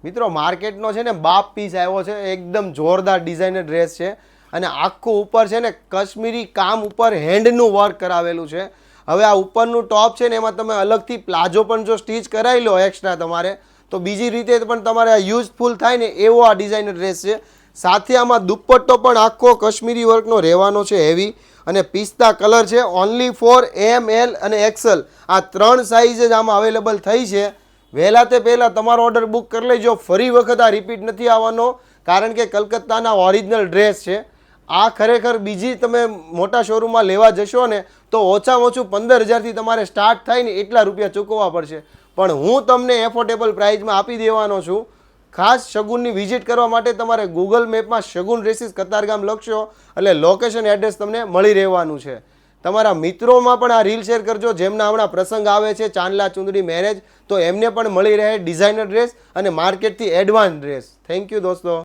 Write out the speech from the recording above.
મિત્રો માર્કેટનો છે ને બાપ પીસ આવ્યો છે, એકદમ જોરદાર ડિઝાઇનર ડ્રેસ છે અને આખું ઉપર છે ને કાશ્મીરી કામ ઉપર હેન્ડનું વર્ક કરાવેલું છે. હવે આ ઉપરનું ટોપ છે ને એમાં તમે અલગથી પ્લાઝો પણ જો સ્ટીચ કરાવી લો એક્સ્ટ્રા તમારે, તો બીજી રીતે પણ તમારે આ યુઝફુલ થાય ને એવો આ ડિઝાઇનર ડ્રેસ છે. સાથે આમાં દુપટ્ટો પણ આખો કાશ્મીરી વર્કનો રહેવાનો છે હેવી, અને પિસ્તા કલર છે. ઓનલી ફોર એમ, એલ અને એક્સેલ આ 3 સાઇઝ જ આમાં અવેલેબલ થઈ છે. વહેલા તે પહેલાં તમારો ઓર્ડર બુક કરી લેજો. ફરી વખત આ રિપીટ નથી આવવાનો, કારણ કે કલકત્તાના ઓરિજિનલ ડ્રેસ છે. આ ખરેખર બીજી તમે મોટા શોરૂમમાં લેવા જશો ને તો ઓછામાં ઓછું 15,000થી તમારે સ્ટાર્ટ થાય ને એટલા રૂપિયા ચૂકવવા પડશે, પણ હું તમને એફોર્ડેબલ પ્રાઇસમાં આપી દેવાનો છું. ખાસ શગુનની વિઝિટ કરવા માટે તમારે ગૂગલ મેપમાં શગુન ડ્રેસીસ કતારગામ લખશો એટલે લોકેશન એડ્રેસ તમને મળી રહેવાનું છે. તમારા મિત્રોમાં પણ આ રીલ શેર કરજો, જેમના હમણાં પ્રસંગ આવે છે, ચાંદલા ચુંદડી મેરેજ, તો એમને પણ મળી રહે ડિઝાઇનર ડ્રેસ અને માર્કેટથી એડવાન્સ ડ્રેસ. થેન્ક યુ દોસ્તો.